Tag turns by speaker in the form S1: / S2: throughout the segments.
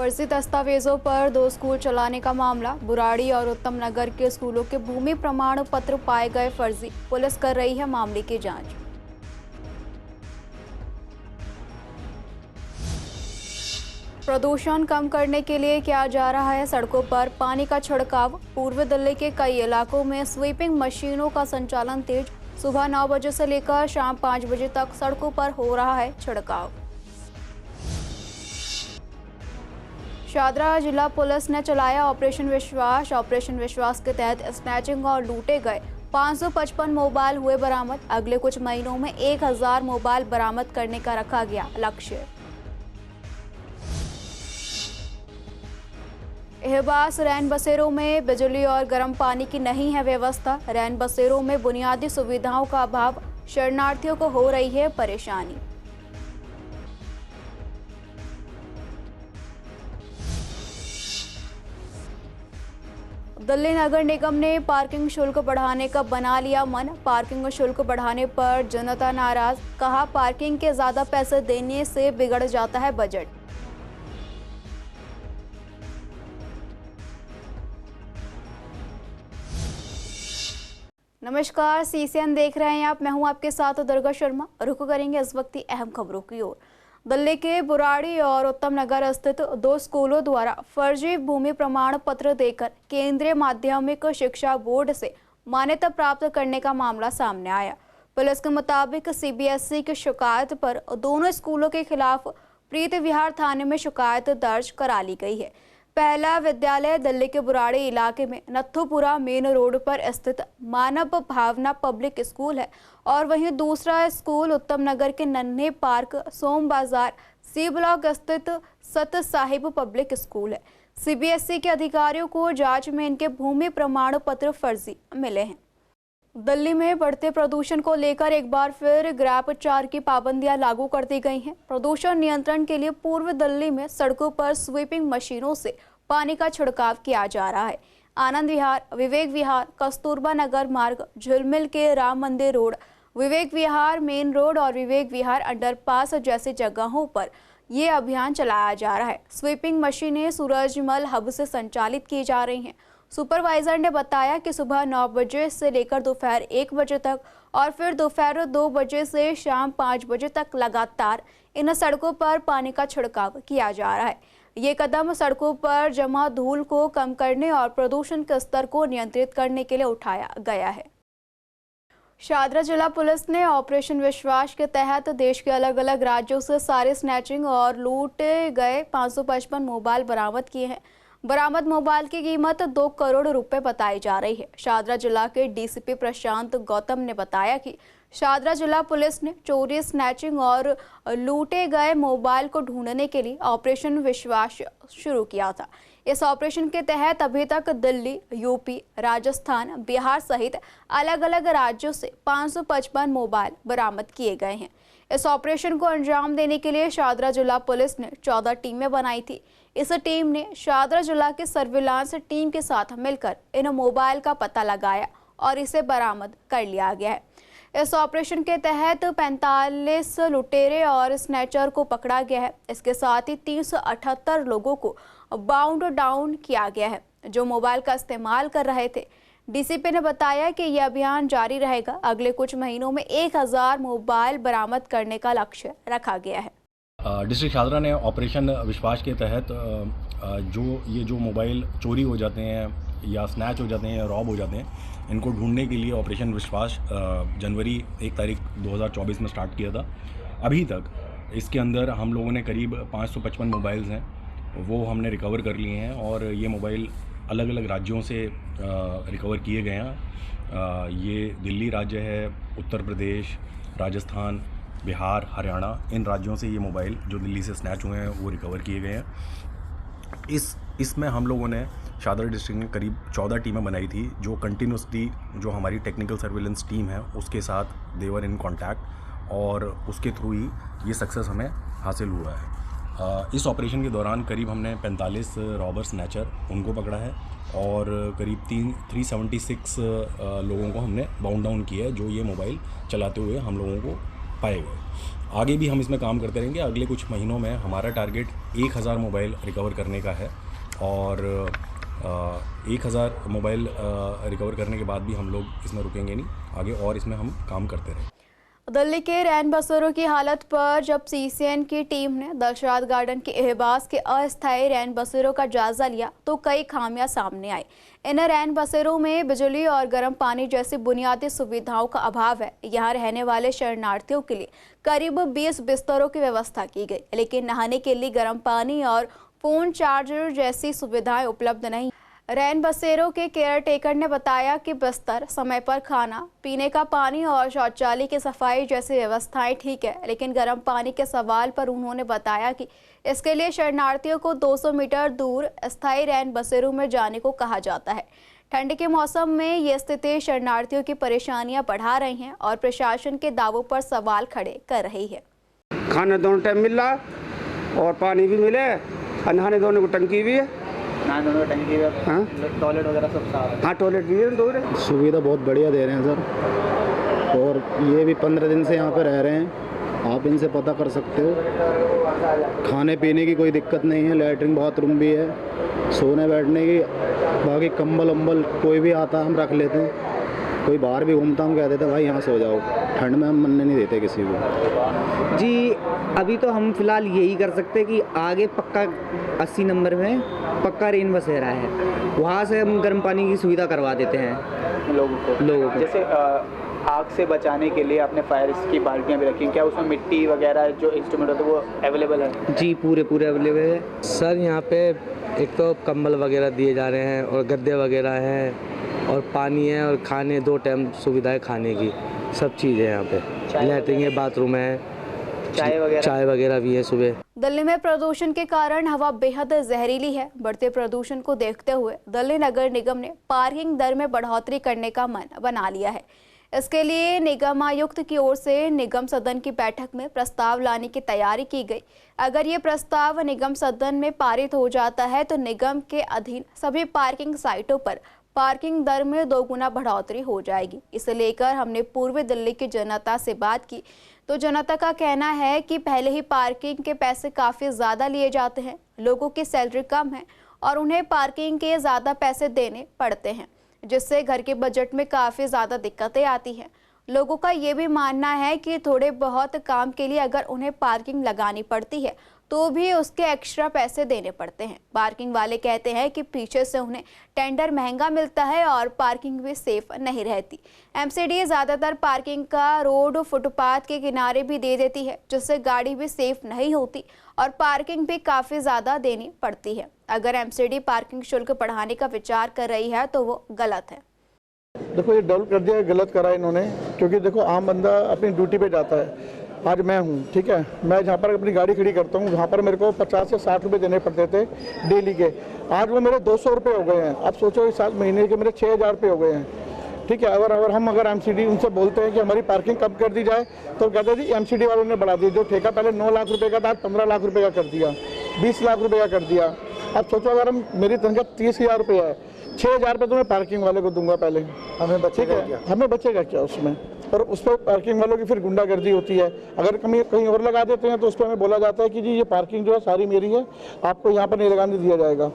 S1: फर्जी दस्तावेजों पर 2 स्कूल चलाने का मामला। बुराड़ी और उत्तम नगर के स्कूलों के भूमि प्रमाण पत्र पाए गए फर्जी। पुलिस कर रही है मामले की जांच। प्रदूषण कम करने के लिए किया जा रहा है सड़कों पर पानी का छिड़काव। पूर्वी दिल्ली के कई इलाकों में स्वीपिंग मशीनों का संचालन तेज। सुबह 9 बजे से लेकर शाम 5 बजे तक सड़कों पर हो रहा है छिड़काव। शादरा जिला पुलिस ने चलाया ऑपरेशन विश्वास। ऑपरेशन विश्वास के तहत स्नैचिंग और लूटे गए 555 मोबाइल हुए बरामद। अगले कुछ महीनों में 1000 मोबाइल बरामद करने का रखा गया लक्ष्य। एहबास रैन बसेरों में बिजली और गर्म पानी की नहीं है व्यवस्था। रैन बसेरों में बुनियादी सुविधाओं का अभाव। शरणार्थियों को हो रही है परेशानी। दिल्ली नगर निगम ने पार्किंग शुल्क बढ़ाने का बना लिया मन। पार्किंग शुल्क बढ़ाने पर जनता नाराज। कहा पार्किंग के ज्यादा पैसे देने से बिगड़ जाता है बजट। नमस्कार, सीसीएन देख रहे हैं आप। मैं हूं आपके साथ दुर्गा शर्मा। रुख करेंगे इस वक्त की अहम खबरों की ओर। दिल्ली के बुराड़ी और उत्तम नगर स्थित 2 स्कूलों द्वारा फर्जी भूमि प्रमाण पत्र देकर केंद्रीय माध्यमिक शिक्षा बोर्ड से मान्यता प्राप्त करने का मामला सामने आया। पुलिस के मुताबिक सीबीएसई की शिकायत पर दोनों स्कूलों के खिलाफ प्रीति विहार थाने में शिकायत दर्ज करा ली गई है। पहला विद्यालय दिल्ली के बुराड़ी इलाके में नथुपुरा मेन रोड पर स्थित मानव भावना पब्लिक स्कूल है और वहीं दूसरा स्कूल उत्तम नगर के नन्हे पार्क सोम बाजार सी ब्लॉक स्थित सत साहिब पब्लिक स्कूल है। सीबीएसई के अधिकारियों को जांच में इनके भूमि प्रमाण पत्र फर्जी मिले हैं। दिल्ली में बढ़ते प्रदूषण को लेकर एक बार फिर ग्रैप 4 की पाबंदियां लागू कर दी गई हैं। प्रदूषण नियंत्रण के लिए पूर्व दिल्ली में सड़कों पर स्वीपिंग मशीनों से पानी का छिड़काव किया जा रहा है। आनंद विहार, विवेक विहार, कस्तूरबा नगर मार्ग, झिलमिल के राम मंदिर road, Vivek Vihar main road और विवेक विहार अंडरपास जैसी जगहों पर ये अभियान चलाया जा रहा है। स्वीपिंग मशीनें सूरजमल हब से संचालित की जा रही हैं। सुपरवाइजर ने बताया कि सुबह 9 बजे से लेकर दोपहर 1 बजे तक और फिर दोपहर 2 बजे से शाम 5 बजे तक लगातार इन सड़कों पर पानी का छिड़काव किया जा रहा है। ये कदम सड़कों पर जमा धूल को कम करने और प्रदूषण के स्तर को नियंत्रित करने के लिए उठाया गया है। शादरा जिला पुलिस ने ऑपरेशन विश्वास के तहत देश के अलग अलग राज्यों से सारे स्नैचिंग और लूटे गए 555 मोबाइल बरामद किए हैं। बरामद मोबाइल की कीमत 2 करोड़ रुपए बताई जा रही है। शादरा जिला के डीसीपी प्रशांत गौतम ने बताया कि शादरा जिला पुलिस ने चोरी, स्नैचिंग और लूटे गए मोबाइल को ढूंढने के लिए ऑपरेशन विश्वास शुरू किया था। इस ऑपरेशन के तहत अभी तक दिल्ली, यूपी, राजस्थान, बिहार सहित अलग अलग राज्यों से 555 मोबाइल बरामद किए गए हैं। इस ऑपरेशन को अंजाम देने के लिए शादरा जिला पुलिस ने 14 टीमें बनाई थी। इस टीम ने शादरा जिला के सर्विलांस टीम के साथ मिलकर इन मोबाइल का पता लगाया और इसे बरामद कर लिया गया है। इस ऑपरेशन के तहत 45 लुटेरे और स्नैचर को पकड़ा गया है। इसके साथ ही 378 लोगों को बाउंड डाउन किया गया है जो मोबाइल का इस्तेमाल कर रहे थे। डीसीपी ने बताया कि यह अभियान जारी रहेगा। अगले कुछ महीनों में 1000 मोबाइल बरामद करने का लक्ष्य रखा गया है।
S2: डिस्ट्रिक्ट शादरा ने ऑपरेशन विश्वास के तहत जो मोबाइल चोरी हो जाते हैं या स्नैच हो जाते हैं या रॉब हो जाते हैं, इनको ढूंढने के लिए ऑपरेशन विश्वास जनवरी 1 तारीख 2024 में स्टार्ट किया था। अभी तक इसके अंदर हम लोगों ने करीब 555 मोबाइल्स हैं वो हमने रिकवर कर लिए हैं और ये मोबाइल अलग अलग राज्यों से रिकवर किए गए हैं। ये दिल्ली राज्य है, उत्तर प्रदेश, राजस्थान, बिहार, हरियाणा, इन राज्यों से ये मोबाइल जो दिल्ली से स्नैच हुए हैं वो रिकवर किए गए हैं। इसमें हम लोगों ने शादरा डिस्ट्रिक्ट में करीब 14 टीमें बनाई थी जो कंटिन्यूसली जो हमारी टेक्निकल सर्विलेंस टीम है उसके साथ देवर इन कॉन्टैक्ट और उसके थ्रू ही ये सक्सेस हमें हासिल हुआ है। इस ऑपरेशन के दौरान करीब हमने 45 रॉबर स्नैचर उनको पकड़ा है और करीब 376 लोगों को हमने बाउंड डाउन किया है जो ये मोबाइल चलाते हुए हम लोगों को पाए गए। आगे भी हम इसमें काम करते रहेंगे। अगले कुछ महीनों में हमारा टारगेट 1000 मोबाइल रिकवर करने का है और 1000 मोबाइल रिकवर करने के बाद भी हम लोग इसमें रुकेंगे नहीं, आगे और इसमें हम काम करते रहेंगे।
S1: दिल्ली के रैन बसेरों की हालत पर जब सीसीएन की टीम ने दिलशाद गार्डन के एहबास के अस्थायी रैन बसेरों का जायजा लिया तो कई खामियां सामने आई। इन रैन बसेरों में बिजली और गर्म पानी जैसी बुनियादी सुविधाओं का अभाव है। यहाँ रहने वाले शरणार्थियों के लिए करीब 20 बिस्तरों की व्यवस्था की गई, लेकिन नहाने के लिए गर्म पानी और फोन चार्जर जैसी सुविधाएं उपलब्ध नहीं। रैन बसेरों के केयर टेकर ने बताया कि बिस्तर, समय पर खाना, पीने का पानी और शौचालय की सफाई जैसी व्यवस्थाएं ठीक है, लेकिन गर्म पानी के सवाल पर उन्होंने बताया कि इसके लिए शरणार्थियों को 200 मीटर दूर अस्थायी रैन बसेरों में जाने को कहा जाता है। ठंड के मौसम में ये स्थिति शरणार्थियों की परेशानियां बढ़ा रही हैं और प्रशासन के दावों पर सवाल खड़े कर रही है।
S3: खाना दोनों टाइम मिल रहा और पानी भी मिले, नहाने धोने को टंकी भी है,
S4: दोनों टंकी है, टॉयलेट वगैरह सब साफ है।
S3: हाँ टॉयलेट भी है, दो है।
S5: सुविधा बहुत बढ़िया दे रहे हैं सर, और ये भी 15 दिन से यहाँ पे रह रहे हैं, आप इनसे पता कर सकते हो। खाने पीने की कोई दिक्कत नहीं है, लैट्रिन बाथरूम भी है, सोने बैठने की, बाकी कंबल वम्बल कोई भी आता हम रख लेते हैं। कोई बाहर भी घूमता हम कह देते भाई यहाँ सो जाओ, ठंड में हम मनने नहीं देते किसी को।
S4: जी अभी तो हम फिलहाल यही कर सकते हैं कि आगे पक्का 80 नंबर में पक्का रेन बसेरा है, वहाँ से हम गर्म पानी की सुविधा करवा देते हैं लोगों को।
S6: जैसे आग से बचाने के लिए आपने फायर की बाल्टियाँ भी रखी, क्या उसमें मिट्टी वगैरह जो इंस्ट्रूमेंट होता है वो अवेलेबल है?
S4: जी पूरे अवेलेबल है
S7: सर। यहाँ पे एक तो कंबल वगैरह दिए जा रहे हैं और गद्दे वगैरह हैं और पानी है और खाने 2 टाइम सुविधाएं खाने की सब चीज़ है यहाँ पे। लैट्रिन है, बाथरूम है, चाय वगैरह भी है सुबह।
S1: दिल्ली में प्रदूषण के कारण हवा बेहद जहरीली है। बढ़ते प्रदूषण को देखते हुए दिल्ली नगर निगम ने पार्किंग दर में बढ़ोतरी करने का मन बना लिया है। इसके लिए निगम आयुक्त की ओर से निगम सदन की बैठक में प्रस्ताव लाने की तैयारी की गई। अगर ये प्रस्ताव निगम सदन में पारित हो जाता है तो निगम के अधीन सभी पार्किंग साइटों पर पार्किंग दर में 2 गुना बढ़ोतरी हो जाएगी। इसे लेकर हमने पूर्वी दिल्ली की जनता से बात की तो जनता का कहना है कि पहले ही पार्किंग के पैसे काफ़ी ज़्यादा लिए जाते हैं, लोगों की सैलरी कम है और उन्हें पार्किंग के ज़्यादा पैसे देने पड़ते हैं, जिससे घर के बजट में काफ़ी ज़्यादा दिक्कतें आती हैं। लोगों का ये भी मानना है कि थोड़े बहुत काम के लिए अगर उन्हें पार्किंग लगानी पड़ती है तो भी उसके एक्स्ट्रा पैसे देने पड़ते हैं। पार्किंग वाले कहते हैं कि पीछे से उन्हें टेंडर महंगा मिलता है और पार्किंग भी सेफ नहीं रहती। एमसीडी ज़्यादातर पार्किंग का रोड फुटपाथ के किनारे भी दे देती है, जिससे गाड़ी भी सेफ नहीं होती और पार्किंग भी काफ़ी ज़्यादा देनी पड़ती है। अगर एमसीडी पार्किंग शुल्क बढ़ाने का विचार कर रही है तो वो गलत है।
S8: देखो ये डेवलप कर दिया, गलत करा इन्होंने, क्योंकि देखो आम बंदा अपनी ड्यूटी पे जाता है। आज मैं हूँ, ठीक है, मैं जहाँ पर अपनी गाड़ी खड़ी करता हूँ वहाँ पर मेरे को 50 से 60 रुपये देने पड़ते थे डेली के, आज वो मेरे 200 रुपये हो गए हैं। अब सोचो इस साल महीने के मेरे 6000 रुपये हो गए हैं, ठीक है। अगर एमसीडी उनसे बोलते हैं कि हमारी पार्किंग कम कर दी जाए तो कहते हैं जी एमसीडी वालों ने बढ़ा दी, जो ठेका पहले 9 लाख रुपये का था 15 लाख रुपये का कर दिया, 20 लाख रुपये का कर दिया। अब सोचो अगर हम मेरी तनख्वाह 30,000 रुपये है, 6,000 रुपये तो मैं पार्किंग वाले को दूंगा पहले, हमें बचेगा क्या? हमें बचेगा क्या उसमें? और उस पर पार्किंग वालों की फिर गुंडागर्दी होती है। अगर कहीं और लगा देते हैं तो उस पर हमें बोला जाता है कि जी ये पार्किंग जो है सारी मेरी है, आपको यहाँ पर नहीं लगाने दिया जाएगा।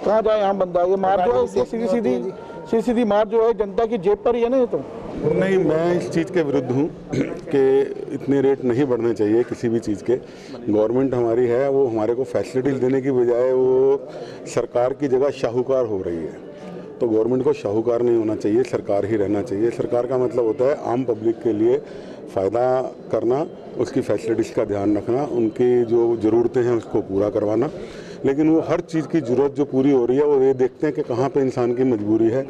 S8: कहाँ जाए आम बंदा? ये मार जो है सीधी सीधी मार जो है जनता की जेब पर ही है ना। ये तो
S9: नहीं, मैं इस चीज़ के विरुद्ध हूँ कि इतने रेट नहीं बढ़ने चाहिए किसी भी चीज़ के। गवर्नमेंट हमारी है, वो हमारे को फैसिलिटीज़ देने की बजाय वो सरकार की जगह शाहूकार हो रही है। तो गवर्नमेंट को शाहूकार नहीं होना चाहिए, सरकार ही रहना चाहिए। सरकार का मतलब होता है आम पब्लिक के लिए फ़ायदा करना, उसकी फैसिलिटीज़ का ध्यान रखना, उनकी जो ज़रूरतें हैं उसको पूरा करवाना। लेकिन वो हर चीज़ की ज़रूरत जो पूरी हो रही है वो ये देखते हैं कि कहाँ पे इंसान की मजबूरी है,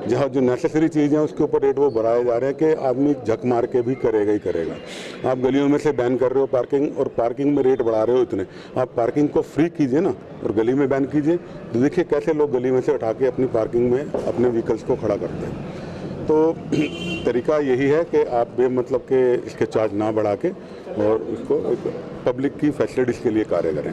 S9: जहाँ जो नेसेसरी चीज़ है उसके ऊपर रेट वो बढ़ाए जा रहे हैं कि आदमी झक मार के भी करेगा ही करेगा। आप गलियों में से बैन कर रहे हो पार्किंग, और पार्किंग में रेट बढ़ा रहे हो इतने। आप पार्किंग को फ्री कीजिए ना और गली में बैन कीजिए, तो देखिए कैसे लोग गली में से उठा के अपनी पार्किंग में अपने व्हीकल्स को खड़ा करते हैं। तो तरीका यही है कि आप बेमतलब के इसके चार्ज ना बढ़ा के और उसको पब्लिक की फैसिलिटीज़ के लिए कार्य करें।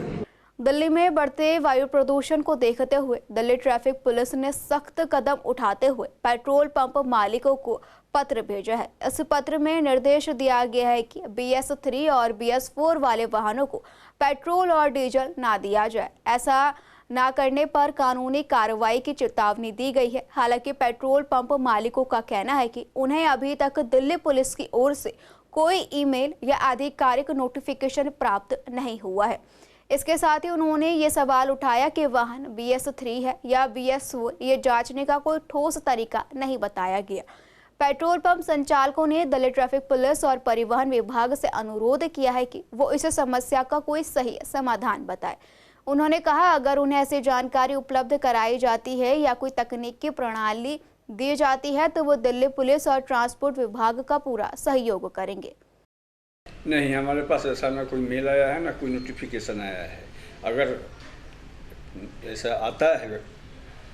S1: दिल्ली में बढ़ते वायु प्रदूषण को देखते हुए दिल्ली ट्रैफिक पुलिस ने सख्त कदम उठाते हुए पेट्रोल पंप मालिकों को पत्र भेजा है। इस पत्र में निर्देश दिया गया है कि BS3 और BS4 वाले वाहनों को पेट्रोल और डीजल ना दिया जाए। ऐसा ना करने पर कानूनी कार्रवाई की चेतावनी दी गई है। हालांकि पेट्रोल पंप मालिकों का कहना है कि उन्हें अभी तक दिल्ली पुलिस की ओर से कोई ईमेल या आधिकारिक नोटिफिकेशन प्राप्त नहीं हुआ है। इसके साथ ही उन्होंने ये सवाल उठाया कि वाहन BS3 है या BS4, ये जांचने का कोई ठोस तरीका नहीं बताया गया। पेट्रोल पंप संचालकों ने दिल्ली ट्रैफिक पुलिस और परिवहन विभाग से अनुरोध किया है कि वो इस समस्या का कोई सही समाधान बताए। उन्होंने कहा अगर उन्हें ऐसी जानकारी उपलब्ध कराई जाती है या कोई तकनीकी प्रणाली दी जाती है तो वो दिल्ली पुलिस और ट्रांसपोर्ट विभाग का पूरा सहयोग करेंगे।
S10: नहीं, हमारे पास ऐसा ना कोई मेल आया है ना कोई नोटिफिकेशन आया है। अगर ऐसा आता है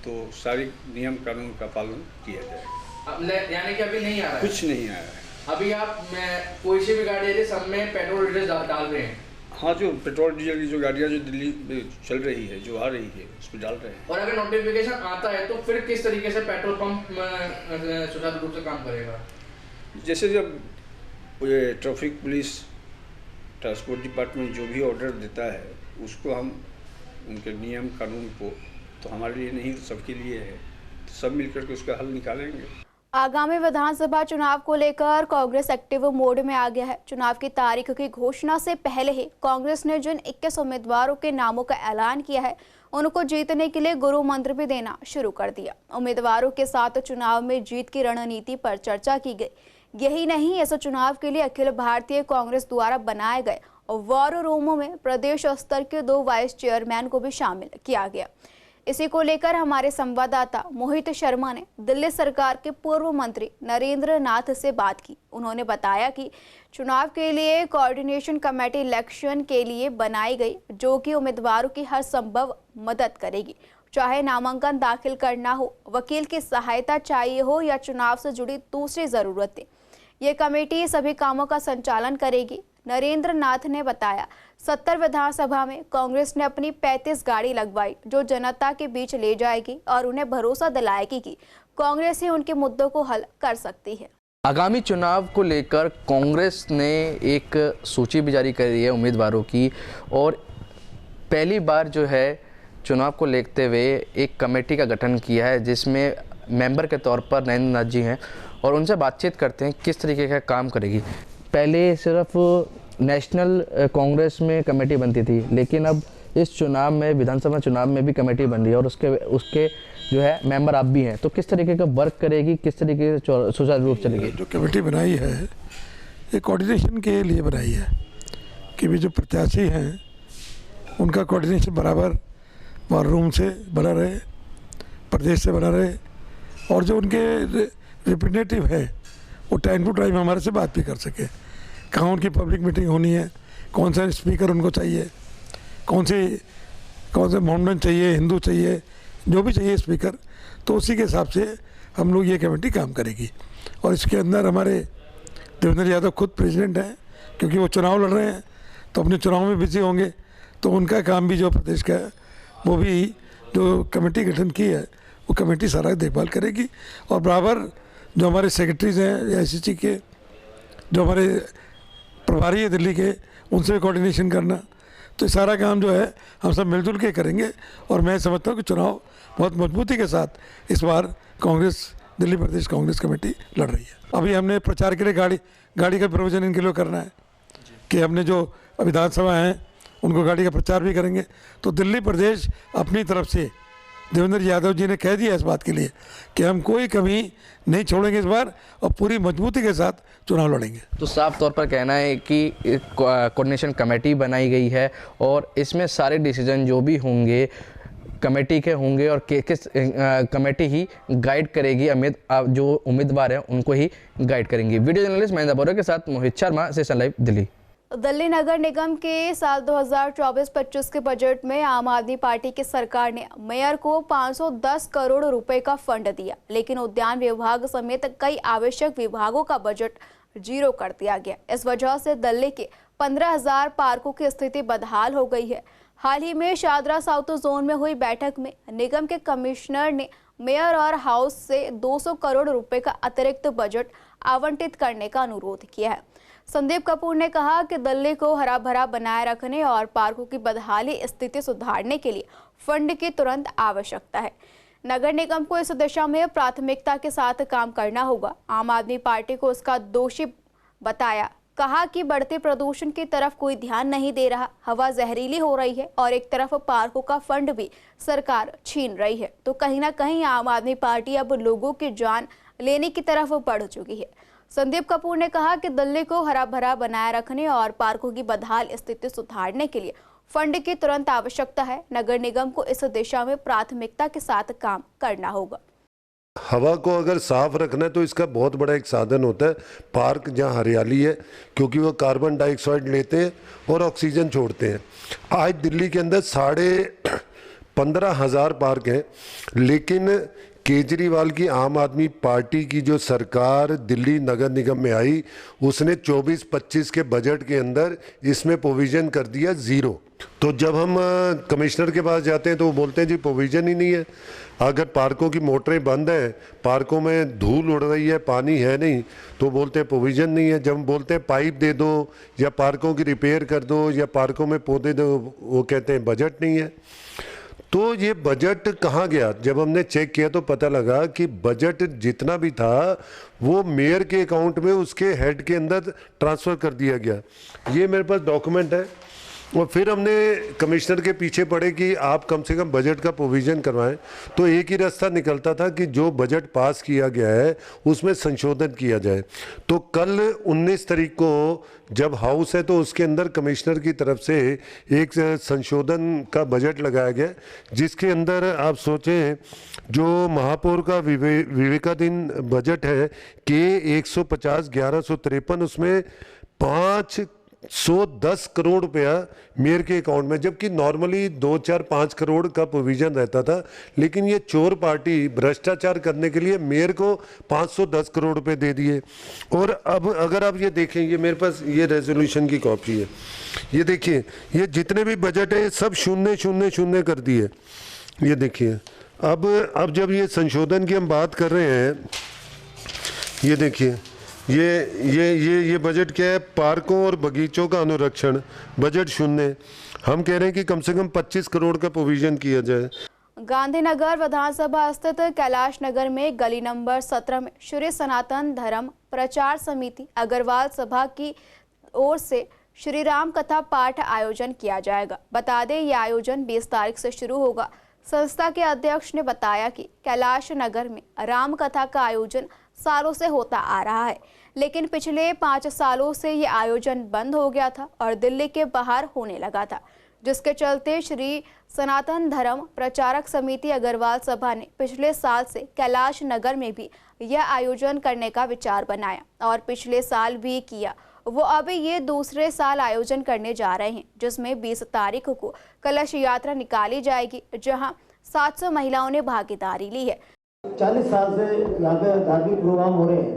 S10: तो सारी नियम कानून का पालन किया जाए।
S7: यानी कि अभी नहीं आ रहा है?
S10: कुछ नहीं आया है।
S7: अभी आप कोई सी भी गाड़ी है सब में पेट्रोल डीजल डाल रहे हैं?
S10: हाँ, जो पेट्रोल डीजल की जो गाड़ियाँ जो दिल्ली में चल रही है, जो आ रही है, उस पर डाल रहे हैं।
S7: और अगर नोटिफिकेशन आता है तो फिर किस तरीके से पेट्रोल पंप सुचारू रूप से काम करेगा?
S10: जैसे जब ये ट्रैफिक पुलिस ट्रांसपोर्ट डिपार्टमेंट जो भी ऑर्डर देता है उसको हम उनके नियम कानून को, तो हमारे लिए नहीं सबके लिए है, तो सब मिलकर के उसका हल निकालेंगे।
S1: आगामी विधानसभा चुनाव को लेकर कांग्रेस एक्टिव मोड में आ गया है। चुनाव की तारीख की घोषणा से पहले ही कांग्रेस ने जिन 21 उम्मीदवारों के नामों का ऐलान किया है उनको जीतने के लिए गुरु मंत्र भी देना शुरू कर दिया। उम्मीदवारों के साथ चुनाव में जीत की रणनीति पर चर्चा की गई। यही नहीं, इस चुनाव के लिए अखिल भारतीय कांग्रेस द्वारा बनाए गए वॉर रूम में प्रदेश स्तर के 2 वाइस चेयरमैन को भी शामिल किया गया। इसी को लेकर हमारे संवाददाता मोहित शर्मा ने दिल्ली सरकार के पूर्व मंत्री नरेंद्र नाथ से बात की। उन्होंने बताया कि चुनाव के लिए कोऑर्डिनेशन कमेटी इलेक्शन के लिए बनाई गई, जो कि उम्मीदवारों की हर संभव मदद करेगी, चाहे नामांकन दाखिल करना हो, वकील की सहायता चाहिए हो या चुनाव से जुड़ी दूसरी जरूरतें। ये कमेटी सभी कामों का संचालन करेगी। नरेंद्र नाथ ने बताया 70 विधानसभा में कांग्रेस ने अपनी 35 गाड़ी लगवाई जो जनता के बीच ले जाएगी और उन्हें भरोसा दिलाएगी कि कांग्रेस ही उनके मुद्दों को हल कर सकती है।
S11: आगामी चुनाव को लेकर कांग्रेस ने एक सूची भी जारी करी है उम्मीदवारों की, और पहली बार जो है चुनाव को लेते हुए एक कमेटी का गठन किया है जिसमें मेंबर के तौर पर नरेंद्र नाथ जी हैं, और उनसे बातचीत करते हैं किस तरीके का काम करेगी। पहले सिर्फ नेशनल कांग्रेस में कमेटी बनती थी, लेकिन अब इस चुनाव में विधानसभा चुनाव में भी कमेटी बन रही है और उसके जो है मेंबर आप भी हैं, तो किस तरीके का वर्क करेगी, किस तरीके से सुचारू रूप चलेगी?
S8: जो कमेटी बनाई है ये कोऑर्डिनेशन के लिए बनाई है कि भी जो प्रत्याशी हैं उनका कोऑर्डिनेशन बराबर वॉर रूम से बना रहे, प्रदेश से बना रहे, और जो उनके रिप्रेजेंटेटिव है वो टाइम टू टाइम हमारे से बात भी कर सके। कहाँ उनकी पब्लिक मीटिंग होनी है, कौन सा स्पीकर उनको चाहिए, कौन से मोहम्मदन चाहिए, हिंदू चाहिए, जो भी चाहिए स्पीकर, तो उसी के हिसाब से हम लोग ये कमेटी काम करेगी। और इसके अंदर हमारे देवेंद्र यादव खुद प्रेसिडेंट हैं, क्योंकि वो चुनाव लड़ रहे हैं तो अपने चुनाव में बिजी होंगे, तो उनका काम भी जो प्रदेश का है वो भी जो कमेटी गठन की है वो कमेटी सारा देखभाल करेगी। और बराबर जो हमारे सेक्रेटरीज हैं ICC के, जो हमारे प्रभारी है दिल्ली के, उनसे भी कोऑर्डिनेशन करना, तो सारा काम जो है हम सब मिलजुल के करेंगे। और मैं समझता हूँ कि चुनाव बहुत मजबूती के साथ इस बार कांग्रेस दिल्ली प्रदेश कांग्रेस कमेटी लड़ रही है। अभी हमने प्रचार के लिए गाड़ी का प्रोविजन इनके लिए करना है कि हमने जो विधानसभा हैं उनको गाड़ी का प्रचार भी करेंगे। तो दिल्ली प्रदेश अपनी तरफ से देवेंद्र यादव जी ने कह दिया इस बात के लिए कि हम कोई कमी नहीं छोड़ेंगे इस बार, और पूरी मजबूती के साथ चुनाव लड़ेंगे।
S11: तो साफ तौर पर कहना है कि कोऑर्डिनेशन कमेटी बनाई गई है और इसमें सारे डिसीजन जो भी होंगे कमेटी के होंगे, और किस कमेटी ही गाइड करेगी, जो उम्मीदवार हैं उनको ही गाइड करेंगी। वीडियो जर्नलिस्ट महेंद्र बोरा के साथ मोहित शर्मा, सेशन लाइव, दिल्ली।
S1: दिल्ली नगर निगम के साल 2024-25 के बजट में आम आदमी पार्टी की सरकार ने मेयर को 510 करोड़ रुपए का फंड दिया, लेकिन उद्यान विभाग समेत कई आवश्यक विभागों का बजट जीरो कर दिया गया। इस वजह से दिल्ली के 15,000 पार्कों की स्थिति बदहाल हो गई है। हाल ही में शादरा साउथ जोन में हुई बैठक में निगम के कमिश्नर ने मेयर और हाउस से 200 करोड़ रुपए का अतिरिक्त बजट आवंटित करने का अनुरोध किया है। संदीप कपूर ने कहा कि दिल्ली को हरा भरा बनाए रखने और पार्कों की बदहाली स्थिति सुधारने के लिए फंड की तुरंत आवश्यकता है। नगर निगम को इस दिशा में प्राथमिकता के साथ काम करना होगा। आम आदमी पार्टी को उसका दोषी बताया, कहा कि बढ़ते प्रदूषण की तरफ कोई ध्यान नहीं दे रहा, हवा जहरीली हो रही है और एक तरफ पार्कों का फंड भी सरकार छीन रही है। तो कहीं ना कहीं आम आदमी पार्टी अब लोगों की जान लेने की तरफ बढ़ चुकी है। संदीप कपूर ने कहा कि दिल्ली को हरा भरा बनाए रखने और पार्कों की बदहाल स्थिति सुधारने के लिए फंड की तुरंत आवश्यकता है। नगर निगम को इस दिशा में प्राथमिकता के साथ काम करना होगा।
S12: हवा को अगर साफ रखना है तो इसका बहुत बड़ा एक साधन होता है पार्क, जहाँ हरियाली है, क्योंकि वो कार्बन डाइऑक्साइड लेते हैं और ऑक्सीजन छोड़ते हैं। आज दिल्ली के अंदर 15,500 पार्क हैं, लेकिन केजरीवाल की आम आदमी पार्टी की जो सरकार दिल्ली नगर निगम में आई, उसने 24-25 के बजट के अंदर इसमें प्रोविज़न कर दिया 0। तो जब हम कमिश्नर के पास जाते हैं तो वो बोलते हैं जी प्रोविज़न ही नहीं है। अगर पार्कों की मोटरें बंद हैं, पार्कों में धूल उड़ रही है, पानी है नहीं, तो बोलते हैं प्रोविज़न नहीं है। जब हम बोलते हैं पाइप दे दो या पार्कों की रिपेयर कर दो या पार्कों में पौधे दो, वो कहते हैं बजट नहीं है। तो ये बजट कहाँ गया? जब हमने चेक किया तो पता लगा कि बजट जितना भी था वो मेयर के अकाउंट में उसके हेड के अंदर ट्रांसफ़र कर दिया गया। ये मेरे पास डॉक्यूमेंट है। और फिर हमने कमिश्नर के पीछे पड़े कि आप कम से कम बजट का प्रोविज़न करवाएं। तो एक ही रास्ता निकलता था कि जो बजट पास किया गया है उसमें संशोधन किया जाए। तो कल 19 तारीख को जब हाउस है तो उसके अंदर कमिश्नर की तरफ से एक संशोधन का बजट लगाया गया, जिसके अंदर आप सोचें जो महापौर का विवेकाधीन बजट है के 150-1153, उसमें 510 करोड़ रुपया मेयर के अकाउंट में, जबकि नॉर्मली 2-4-5 करोड़ का प्रोविज़न रहता था। लेकिन ये चोर पार्टी भ्रष्टाचार करने के लिए मेयर को 510 करोड़ रुपए दे दिए। और अब अगर आप ये देखें, ये मेरे पास ये रेजोल्यूशन की कॉपी है, ये देखिए, ये जितने भी बजट है सब 0-0-0 कर दिए। ये देखिए, अब जब ये संशोधन की हम बात कर रहे हैं, ये देखिए, ये बजट क्या है? पार्कों और बगीचों का अनुरक्षण, बजट 0। हम कह रहे हैं कि कम से कम 25 करोड़ का प्रोविजन किया जाए।
S1: गांधीनगर विधानसभा स्थित कैलाश नगर में गली नंबर 17 में श्री सनातन धर्म प्रचार समिति अग्रवाल सभा की ओर से श्री राम कथा पाठ आयोजन किया जाएगा। बता दें, यह आयोजन 20 तारीख से शुरू होगा। संस्था के अध्यक्ष ने बताया कि कैलाश नगर में राम कथा का आयोजन सालों से होता आ रहा है, लेकिन पिछले 5 सालों से ये आयोजन बंद हो गया था और दिल्ली के बाहर होने लगा था, जिसके चलते श्री सनातन धर्म प्रचारक समिति अग्रवाल सभा ने पिछले साल से कैलाश नगर में भी यह आयोजन करने का विचार बनाया और पिछले साल भी किया। वो अभी ये दूसरे साल आयोजन करने जा रहे हैं, जिसमें 20 तारीख को कलश यात्रा निकाली जाएगी, जहां 700 महिलाओं ने भागीदारी ली है।
S13: 40 साल से यहाँ पे धार्मिक प्रोग्राम हो रहे हैं।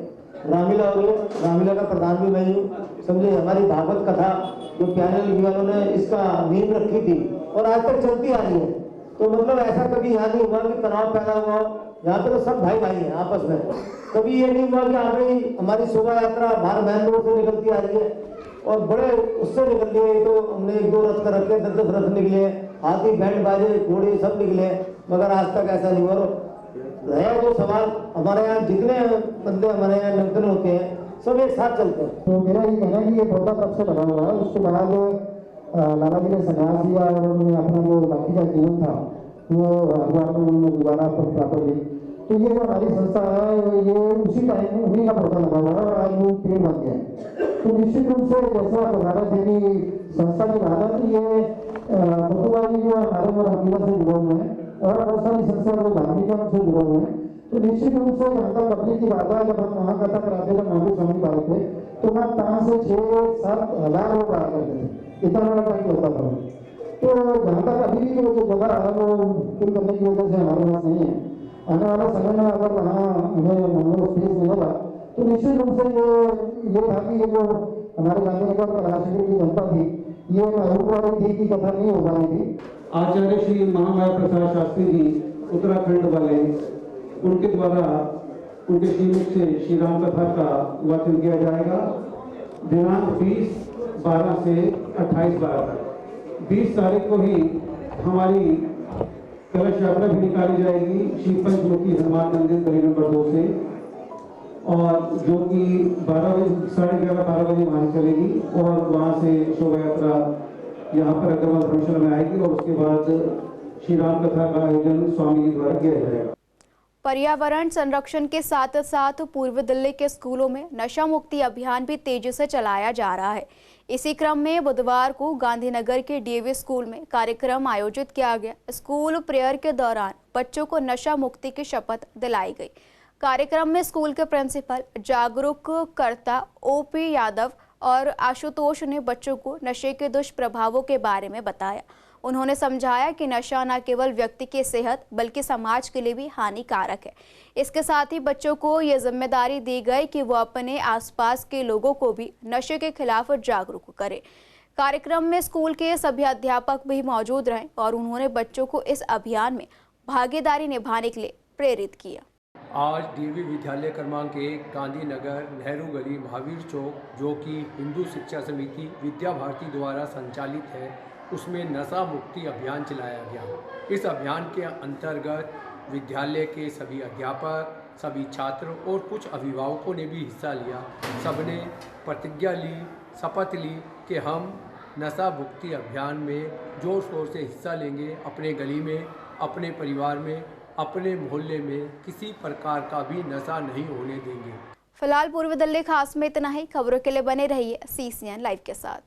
S13: रामलीला हो रही है, रामलीला का प्रधान भी मैं हूँ। समझे, हमारी भागवत कथा जो प्यारे लिखने वालों ने इसका नींव रखी थी और आज तक चलती आ रही है। तो मतलब ऐसा कभी यहाँ नहीं हुआ कि तनाव पैदा हुआ। यहाँ पे तो सब भाई भाई हैं आपस में। कभी ये नहीं हुआ कि यहाँ पे हमारी शोभा यात्रा बाहर मैन रोड से निकलती आ रही है और बड़े उससे निकलती है। तो हमने 1-2 रथ कर रखे, 10-10 रथ निकले, हाथी बैंड बाजे घोड़े सब निकले, मगर आज तक ऐसा नहीं हुआ। रहा जो सवाल, हमारे यहाँ जितने बंदे हमारे यहाँ निमंत्रण होते हैं सब एक साथ चलते हैं।
S14: तो मेरा ये कहना है कि ये पौधा तब से लगा हुआ है। उसके बाद लाला जी ने संन्यास लिया और उन्होंने अपना जो बाकी का जीवन था वो हरिद्वार में उन्होंने गुजारा प्रॉपरली। तो ये जो हमारी संस्था है ये उसी टाइम में उन्हीं का पौधा लगा हुआ है और आज वो पेड़ बन गया है। तो निश्चित रूप से जैसा बघारा देवी संस्था की बात है कि ये मुतुवाली जो हमारे और हकीकत से जुड़े हुए हैं और बहुत सारी संस्था जो धार्मिक से जुड़े हुए हैं। तो निश्चित रूप से जनता पब्लिक की बात है। जब हम वहाँ कथा कराते थे, माधु स्वामी पाए थे, तो वहाँ 5 से 6-7 हज़ार लोग आया करते थे। इतना बड़ा टाइम होता था। तो जहाँ तक अभी भी वो जो जगह है वो फिल करने की वजह से हमारे पास नहीं है। आने वाले समय में अगर वहाँ हमें मंगल स्पेस मिलेगा तो निश्चित रूप से ये था कि ये जो हमारे गांधीनगर और राष्ट्रीय की जनता थी ये महबूब वाली थी की कथा नहीं हो पाई थी। आचार्य श्री महामाया प्रसाद शास्त्री जी उत्तराखंड वाले, उनके द्वारा उनके श्रीमुख से श्री राम कथा का वाचन किया जाएगा। दिनांक 20/12 से 28/12 तक। 20 तारीख को ही हमारी कलश यात्रा भी निकाली जाएगी श्री पंचमुखी हनुमान मंदिर गली नंबर 2 से, और जो कि 11:30-12 बजे वहाँ चलेगी और वहाँ से शोभा यात्रा यहाँ पर अग्रवाल धर्मशाला में आएगी और उसके बाद श्री राम कथा का आयोजन स्वामी जी द्वारा किया जाएगा।
S1: पर्यावरण संरक्षण के साथ साथ पूर्व दिल्ली के स्कूलों में नशा मुक्ति अभियान भी तेजी से चलाया जा रहा है। इसी क्रम में बुधवार को गांधीनगर के डीएवी स्कूल में कार्यक्रम आयोजित किया गया। स्कूल प्रेयर के दौरान बच्चों को नशा मुक्ति की शपथ दिलाई गई। कार्यक्रम में स्कूल के प्रिंसिपल जागरूककर्ता ओपी यादव और आशुतोष ने बच्चों को नशे के दुष्प्रभावों के बारे में बताया। उन्होंने समझाया कि नशा न केवल व्यक्ति की सेहत बल्कि समाज के लिए भी हानिकारक है। इसके साथ ही बच्चों को ये जिम्मेदारी दी गई कि वो अपने आसपास के लोगों को भी नशे के खिलाफ जागरूक करें। कार्यक्रम में स्कूल के सभी अध्यापक भी मौजूद रहे और उन्होंने बच्चों को इस अभियान में भागीदारी निभाने के लिए प्रेरित किया।
S15: आज डीएवी विद्यालय क्रमांक 1 गांधीनगर नेहरू गली महावीर चौक, जो कि हिंदू शिक्षा समिति विद्या भारती द्वारा संचालित है, उसमें नशा मुक्ति अभियान चलाया गया। इस अभियान के अंतर्गत विद्यालय के सभी अध्यापक, सभी छात्र और कुछ अभिभावकों ने भी हिस्सा लिया। सबने प्रतिज्ञा ली, शपथ ली कि हम नशा मुक्ति अभियान में जोर शोर से हिस्सा लेंगे। अपने गली में, अपने परिवार में, अपने मोहल्ले में किसी प्रकार का भी नशा नहीं होने देंगे।
S1: फिलहाल पूर्व दिल्ली खास में इतना ही। खबरों के लिए बने रहिए CCN लाइव के साथ।